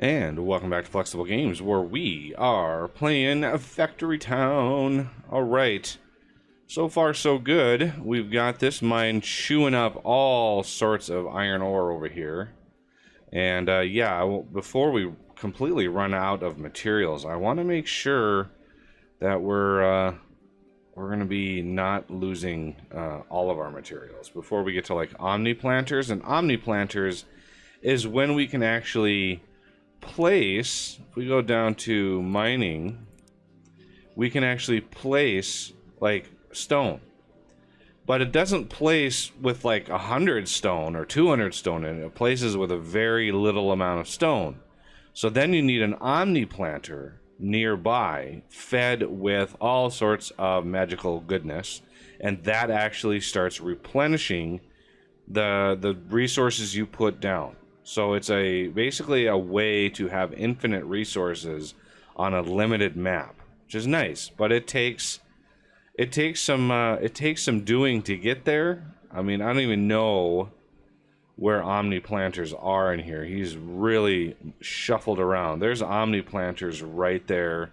And welcome back to Flexible Games, where we are playing Factory Town. Alright, so far so good. We've got this mine chewing up all sorts of iron ore over here. And yeah, before we completely run out of materials, I want to make sure that we're going to be not losing all of our materials before we get to like omni-planters. And omni-planters is when we can actually place, if we go down to mining, we can actually place like stone, but it doesn't place with like 100 stone or 200 stone in it. It places with a very little amount of stone. So then you need an omni planter nearby fed with all sorts of magical goodness, and that actually starts replenishing the resources you put down. So it's basically a way to have infinite resources on a limited map, which is nice. But it takes some doing to get there. I mean, I don't even know where omni planters are in here. He's really shuffled around. There's omni planters right there.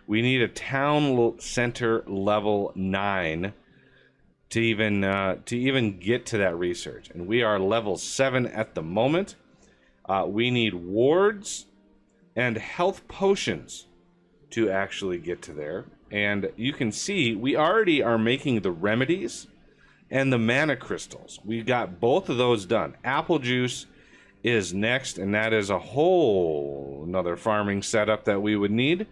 We need a town center level 9 to even get to that research, and we are level 7 at the moment. We need wards and health potions to actually get to there. And you can see we already are making the remedies and the mana crystals. We got both of those done. Apple juice is next, and that is a whole another farming setup that we would need.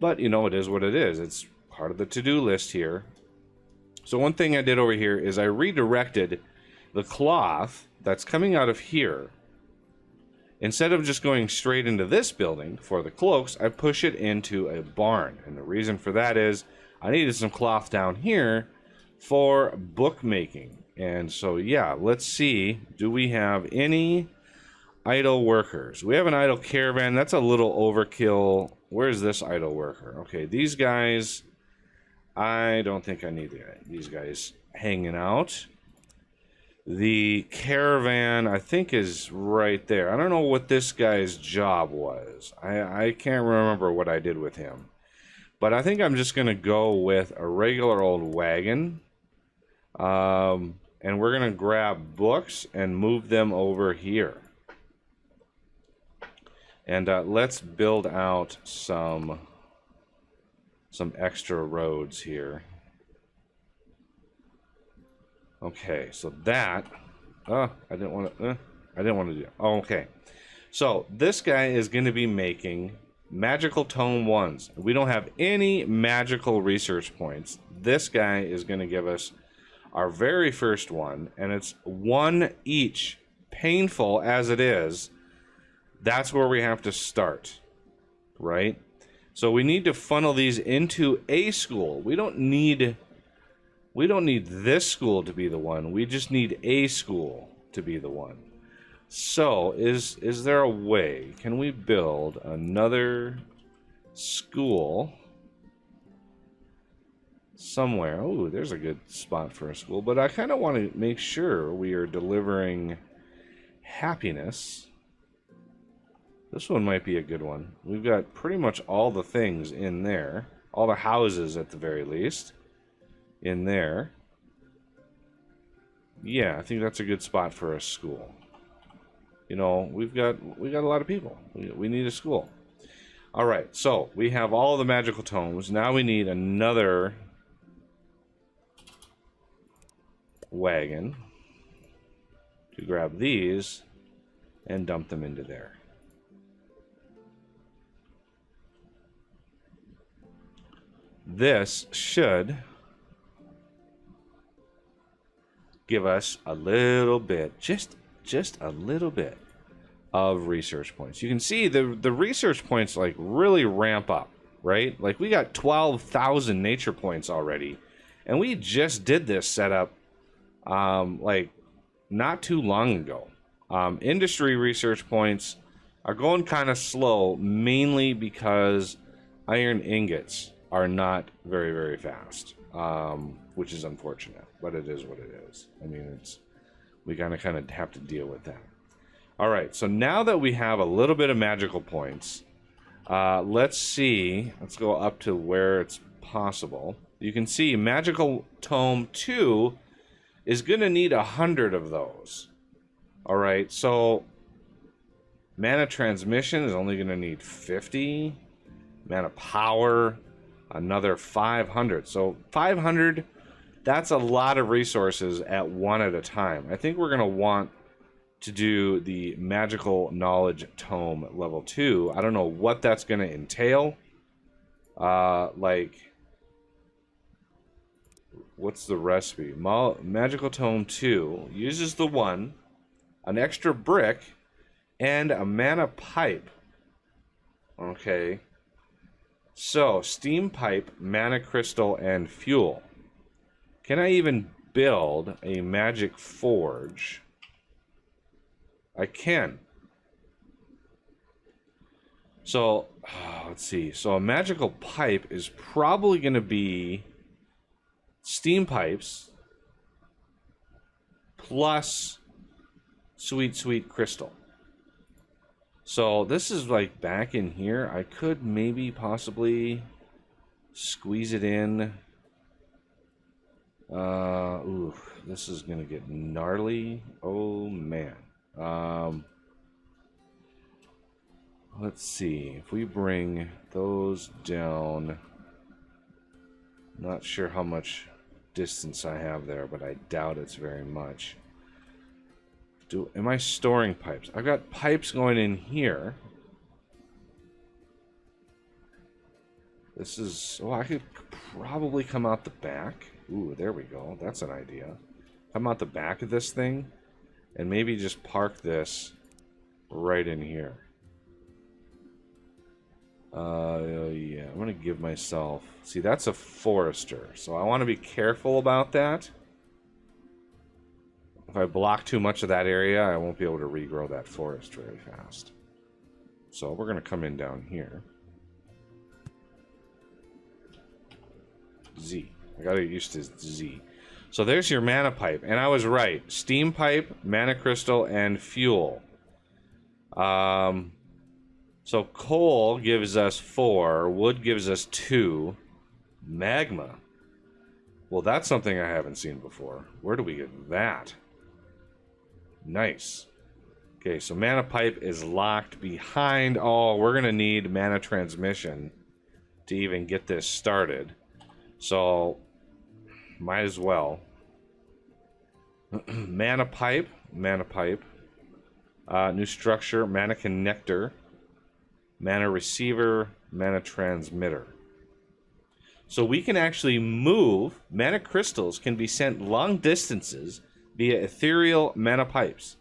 But, you know, it is what it is. It's part of the to-do list here. So one thing I did over here is I redirected the cloth that's coming out of here. Instead of just going straight into this building for the cloaks, I push it into a barn. And the reason for that is I needed some cloth down here for bookmaking. And so, yeah, let's see. Do we have any idle workers? We have an idle caravan. That's a little overkill. Where's this idle worker? Okay, these guys, I don't think I need these guys hanging out. The caravan, I think, is right there. I don't know what this guy's job was. I can't remember what I did with him. But I think I'm just going to go with a regular old wagon. And we're going to grab books and move them over here. And let's build out some extra roads here. Okay, so that, I didn't want to do it. Oh, okay. So this guy is going to be making magical tome 1s. We don't have any magical research points. This guy is going to give us our very first one, and it's 1 each. Painful as it is, that's where we have to start, right? So we need to funnel these into a school. We don't need this school to be the one. We just need a school to be the one. So, is there a way? Can we build another school somewhere? Oh, there's a good spot for a school. But I kind of want to make sure we are delivering happiness. This one might be a good one. We've got pretty much all the things in there. All the houses, at the very least, in there. Yeah, I think that's a good spot for a school. You know, we got a lot of people. We need a school. All right, so we have all the magical tomes. Now we need another wagon to grab these and dump them into there. This should give us a little bit, just a little bit of research points. You can see the research points like really ramp up, right? Like we got 12,000 nature points already, and we just did this setup like not too long ago. Industry research points are going kind of slow, mainly because iron ingots are not very, very fast, which is unfortunate, but it is what it is. I mean, we kind of have to deal with that. All right, so now that we have a little bit of magical points, let's see. Let's go up to where it's possible. You can see Magical Tome 2 is going to need 100 of those. All right, so Mana Transmission is only going to need 50. Mana Power, another 500. So 500, that's a lot of resources at one at a time. I think we're going to want to do the Magical Knowledge Tome level 2. I don't know what that's going to entail. Like, what's the recipe? Magical Tome 2 uses the 1, an extra brick, and a mana pipe. Okay. So, steam pipe, mana crystal, and fuel. Can I even build a magic forge? I can. So, let's see. So a magical pipe is probably going to be steam pipes plus sweet crystal. So this is like back in here. I could maybe possibly squeeze it in. Ooh, this is going to get gnarly. Oh, man. Let's see. If we bring those down, not sure how much distance I have there, but I doubt it's very much. Am I storing pipes? I've got pipes going in here. This is... Oh, I could probably come out the back. Ooh, there we go. That's an idea. Come out the back of this thing and maybe just park this right in here. Yeah, I'm going to give myself... See, that's a forester, so I want to be careful about that. If I block too much of that area, I won't be able to regrow that forest very fast. So we're going to come in down here. Z. I got to get used to Z. So there's your mana pipe, and I was right. Steam pipe, mana crystal, and fuel. So coal gives us 4, wood gives us 2, magma. Well, that's something I haven't seen before. Where do we get that? Nice. Okay, so mana pipe is locked behind. Oh, we're gonna need mana transmission to even get this started. So, might as well. Mana pipe, new structure, mana connector, mana receiver, mana transmitter. So we can actually move, mana crystals can be sent long distances via ethereal mana pipes.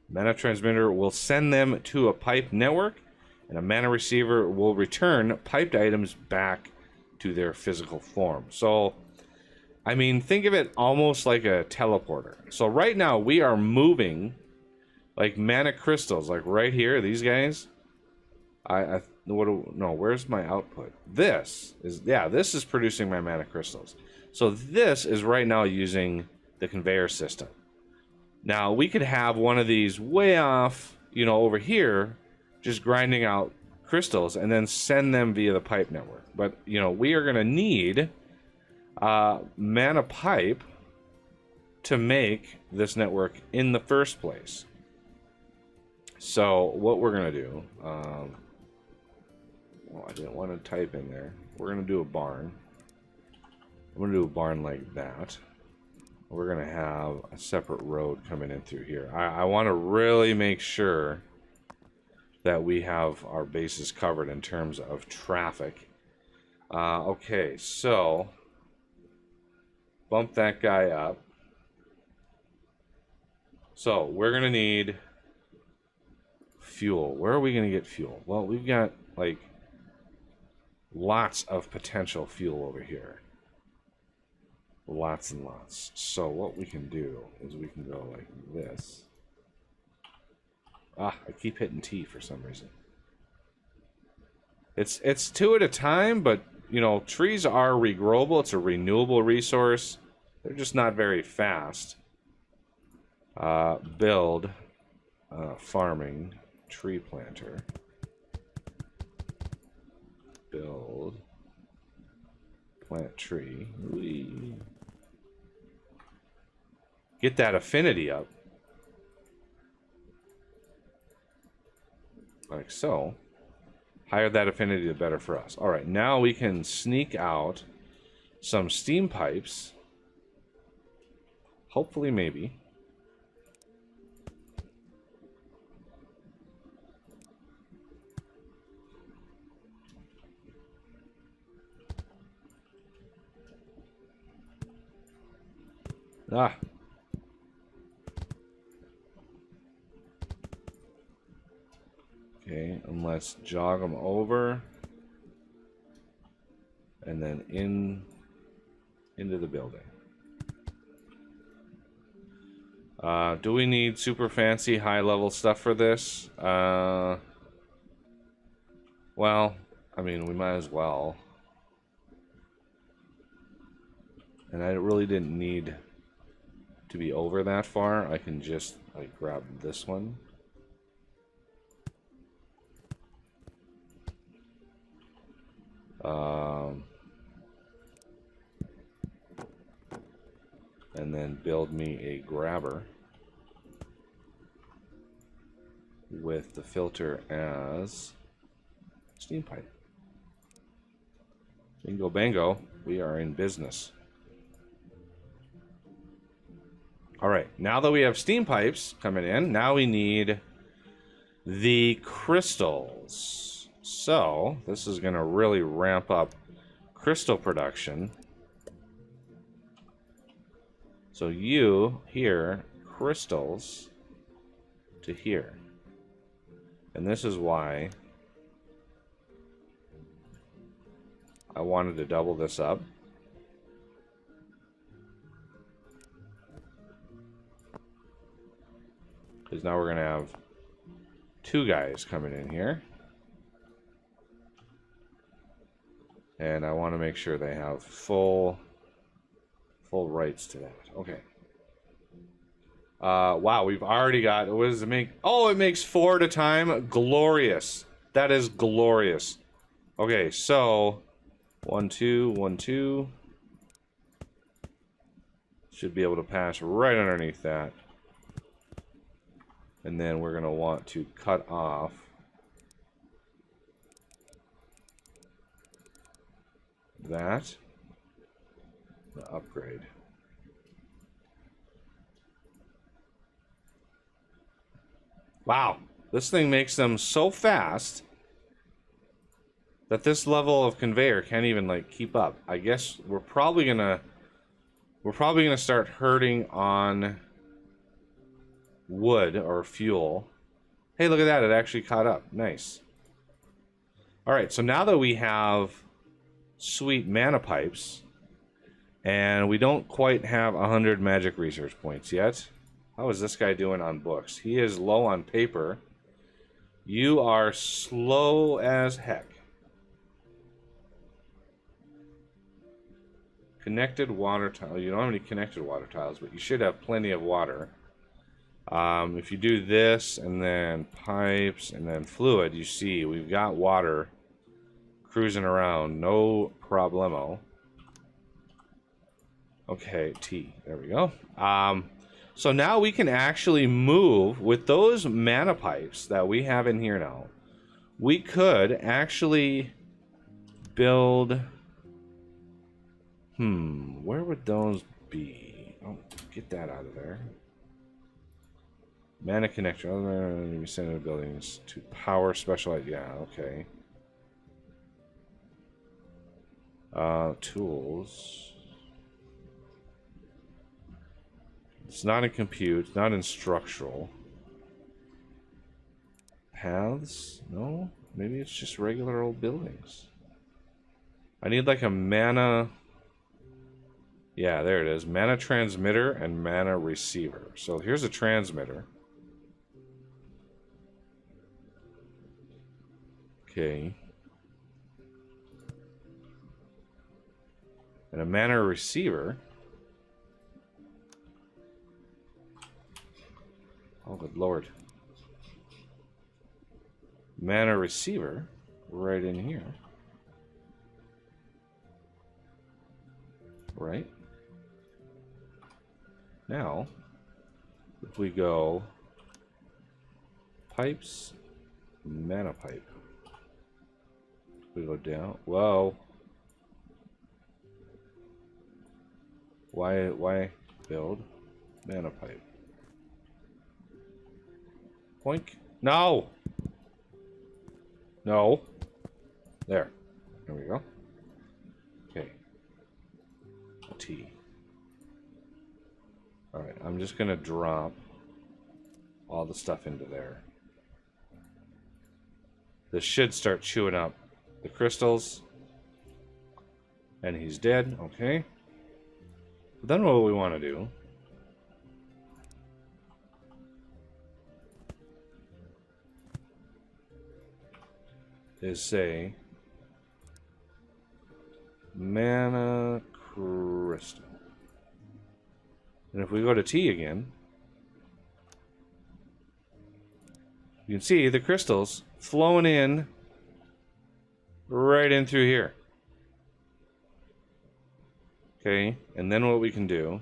Mana transmitter will send them to a pipe network, and a mana receiver will return piped items back to their physical form. So, I mean, think of it almost like a teleporter. So right now we are moving like mana crystals, like right here, these guys. Where's my output? This is producing my mana crystals. So this is right now using the conveyor system. Now we could have one of these way off, over here, just grinding out crystals and then send them via the pipe network. But, we are going to need mana pipe to make this network in the first place. So what we're going to do, I didn't want to type in there. We're going to do a barn. I'm going to do a barn like that. We're going to have a separate road coming in through here. I want to really make sure that we have our bases covered in terms of traffic. Okay, so bump that guy up. So we're going to need fuel. Where are we going to get fuel? Well, we've got like lots of potential fuel over here. Lots and lots. So what we can do is we can go like this. I keep hitting T for some reason. It's 2 at a time, but trees are regrowable. It's a renewable resource. They're just not very fast. Build farming, tree planter, build, plant tree. Whee. Get that affinity up. Like so. Higher that affinity, the better for us. All right, now we can sneak out some steam pipes. Hopefully, maybe. Ah. Okay, and let's jog them over. And then into the building. Do we need super fancy high-level stuff for this? Well, I mean, we might as well. And I really didn't need to be over that far. I can just, like, grab this one. And then build me a grabber with the filter as steam pipe. Bingo bango, we are in business. All right, now that we have steam pipes coming in, now we need the crystals. So this is going to really ramp up crystal production. So you here, crystals to here. And this is why I wanted to double this up. Because now we're going to have two guys coming in here. And I want to make sure they have full rights to that. Okay. Wow, we've already got, what does it make? Oh, it makes 4 at a time. Glorious. That is glorious. Okay, so 1, 2, 1, 2. Should be able to pass right underneath that. And then we're going to want to cut off that. The upgrade. Wow, this thing makes them so fast that this level of conveyor can't even like keep up. I guess we're probably gonna start hurting on wood or fuel. Hey, look at that, it actually caught up. Nice. All right, so now that we have sweet mana pipes, and we don't quite have 100 magic research points yet. How is this guy doing on books? He is low on paper. You are slow as heck. Connected water tile. You don't have any connected water tiles, but you should have plenty of water. If you do this, and then pipes, and then fluid, you see we've got water cruising around. No problemo. Okay, T. There we go. So now we can actually move with those mana pipes that we have in here now. We could actually build... where would those be? Oh, get that out of there. Mana connector. Other send buildings to power specialized. Yeah, okay. Tools. It's not in compute, not in structural. Paths? No? Maybe it's just regular old buildings. I need like a mana... Yeah, there it is. Mana transmitter and mana receiver. So here's a transmitter. Okay. And a mana receiver. Oh, good lord. mana receiver right in here. Right. Now, if we go pipes, mana pipe. We go down. Whoa. Why build mana pipe? Poink. No. No. There. There we go. Okay. A T. Alright, I'm just gonna drop all the stuff into there. This should start chewing up the crystals. And he's dead. Okay. But then what we want to do is say mana crystal. And if we go to T again, you can see the crystals flowing in right in through here. Okay, and then what we can do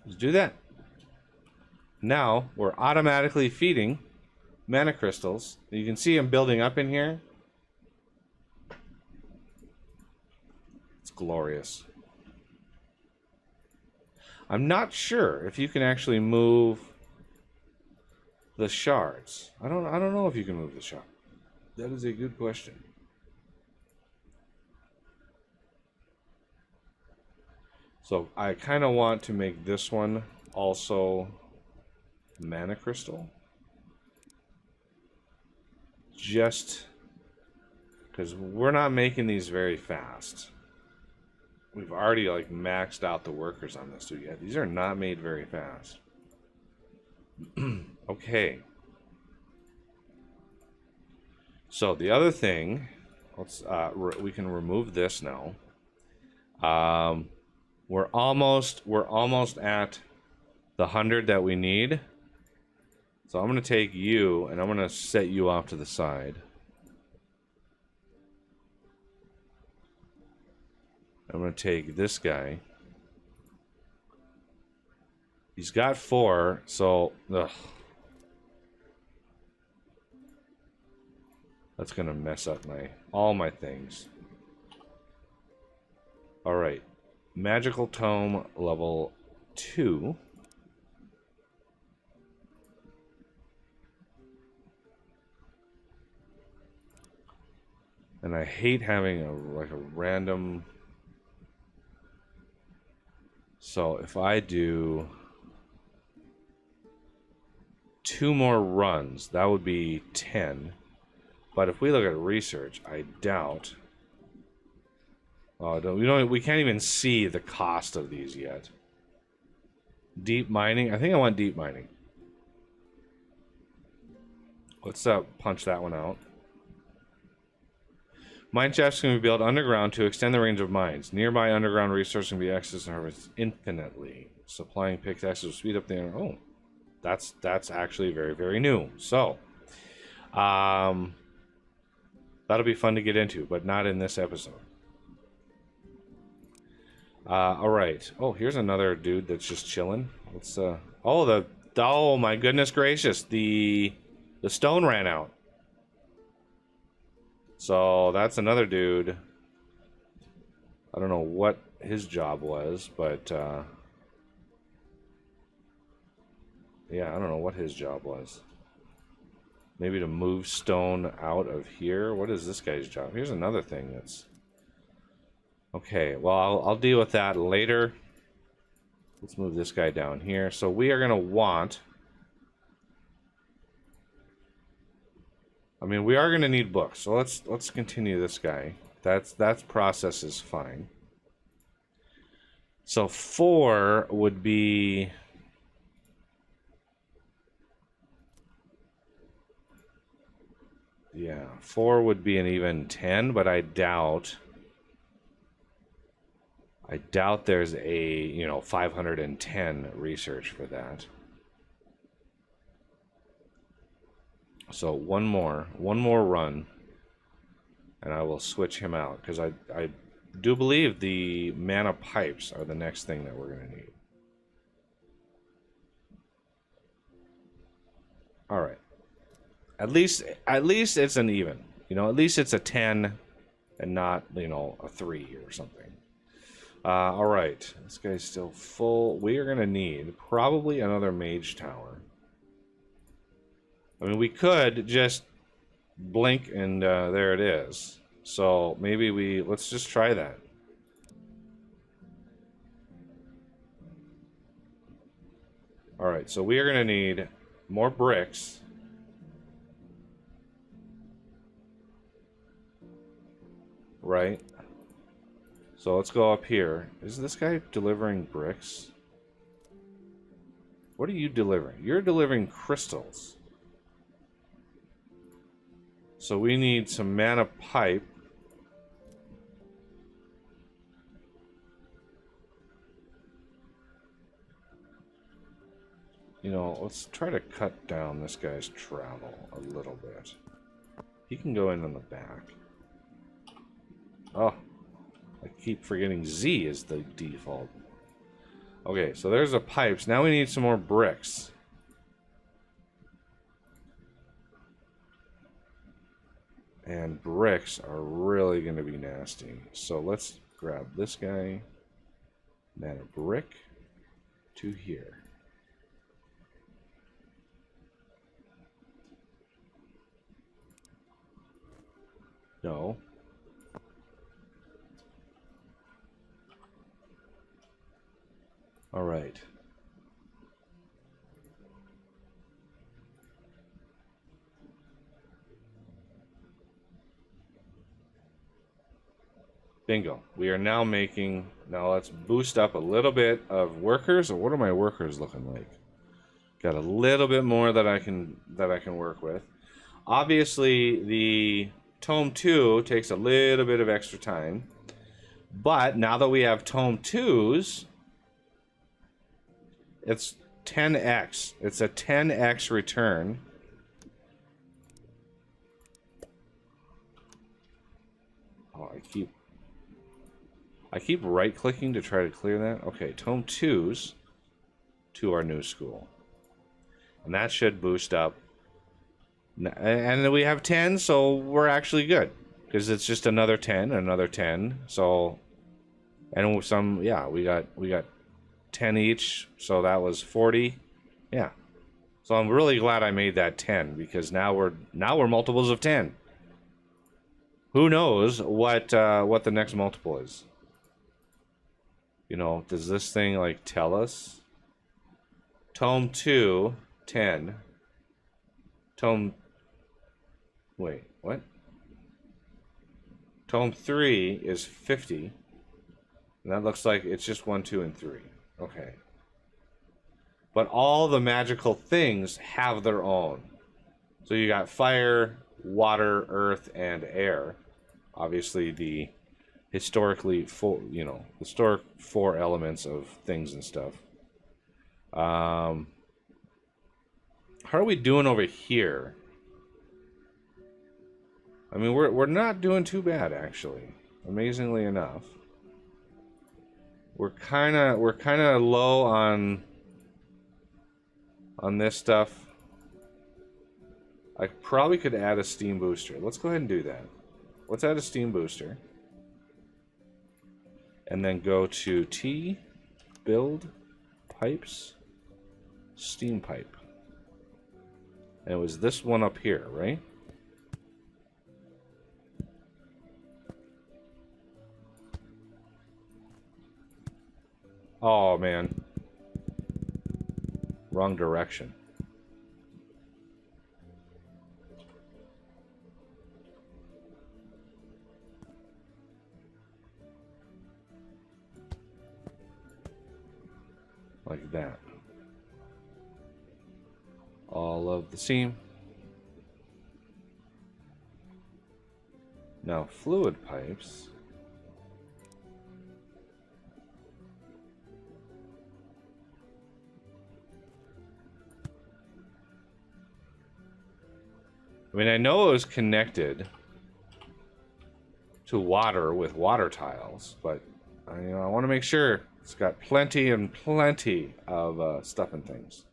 is do that. Now we're automatically feeding mana crystals. You can see them building up in here. It's glorious. I'm not sure if you can actually move the shards. I don't know if you can move the shard. That is a good question. So I kind of want to make this one also mana crystal. Just because we're not making these very fast. We've already like maxed out the workers on this, so yeah, these are not made very fast. Okay. So the other thing, let's we can remove this now. We're almost at the 100 that we need. So I'm going to take you and I'm going to set you off to the side. I'm going to take this guy. He's got 4, so that's going to mess up all my things. All right. Magical Tome level 2. And I hate having a random. So if I do 2 more runs, that would be 10. But if we look at research, I doubt. We can't even see the cost of these yet. Deep mining. I think I want deep mining. Let's punch that one out. Mine shafts can be built underground to extend the range of mines. Nearby underground resources can be accessed and harvested infinitely. Supplying pickaxes will speed up the... Oh, that's actually very, very new. So, that'll be fun to get into, but not in this episode. All right. Oh, here's another dude that's just chilling. Let's oh my goodness gracious, the stone ran out. So that's another dude. I don't know what his job was, but yeah, I don't know what his job was. Maybe to move stone out of here. What is this guy's job? Here's another thing that's... Okay, well, I'll deal with that later. Let's move this guy down here. So we are going to want... I mean, we are going to need books. So let's continue this guy. That process is fine. So 4 would be... Yeah, 4 would be an even 10, but I doubt I doubt there's a, 510 research for that. So one more run, and I will switch him out, because I do believe the mana pipes are the next thing that we're going to need. All right. At least it's an even. At least it's a 10 and not, a 3 or something. All right. This guy's still full. We are going to need probably another mage tower. I mean, we could just blink and there it is. So maybe let's just try that. All right, so we are going to need more bricks. Right. So let's go up here. Is this guy delivering bricks? What are you delivering? You're delivering crystals. So we need some mana pipe. Let's try to cut down this guy's travel a little bit. He can go in on the back. Oh, I keep forgetting Z is the default. Okay, so there's the pipes. Now we need some more bricks. And bricks are really going to be nasty. So let's grab this guy. And add a brick to here. No. All right. Bingo. We are now making... Now let's boost up a little bit of workers. What are my workers looking like? Got a little bit more that I can work with. Obviously, the Tome 2 takes a little bit of extra time. But now that we have Tome 2s, it's 10x. It's a 10x return. Oh, I keep right-clicking to try to clear that. Okay, Tome 2s to our new school. And that should boost up. And then we have 10, so we're actually good. Because it's just another 10, another 10. So, and some, yeah, we got 10 each, so that was 40. Yeah. So I'm really glad I made that 10, because now we're multiples of 10. Who knows what the next multiple is? Does this thing like tell us? Tome 2, 10. Wait, what? Tome 3 is 50. And that looks like it's just 1, 2, and 3. Okay. But all the magical things have their own. So you got fire, water, earth, and air. Obviously the historic 4 elements of things and stuff. How are we doing over here? I mean, we're not doing too bad, actually. Amazingly enough. We're kind of low on this stuff. I probably could add a steam booster. Let's go ahead and do that. Let's add a steam booster. And then go to T, build, pipes, steam pipe. And it was this one up here, right? Oh, man. Wrong direction. Like that. All of the seam. Now, fluid pipes. I mean, I know it was connected to water with water tiles, but I want to make sure it's got plenty and plenty of stuff and things.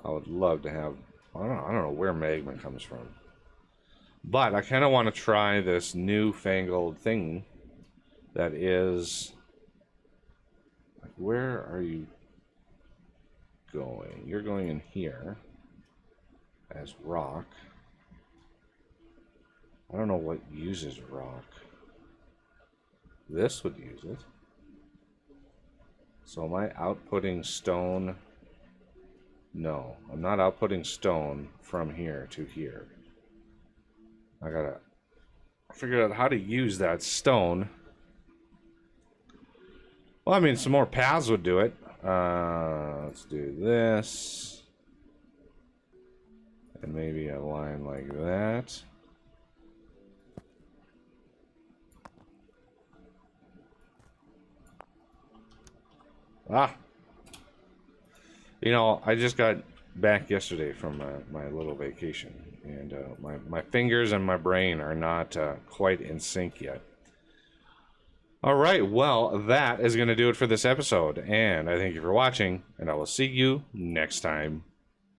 I would love to have. I don't know where magma comes from, but I kind of want to try this newfangled thing that is. Like, where are you going? You're going in here as rock. I don't know what uses rock. This would use it. So am I outputting stone? No, I'm not outputting stone from here to here. I gotta figure out how to use that stone. Well, I mean, some more paths would do it. Let's do this. And maybe a line like that. Ah! You know, I just got back yesterday from my little vacation. And my fingers and my brain are not quite in sync yet. All right, well, that is going to do it for this episode. And I thank you for watching. And I will see you next time.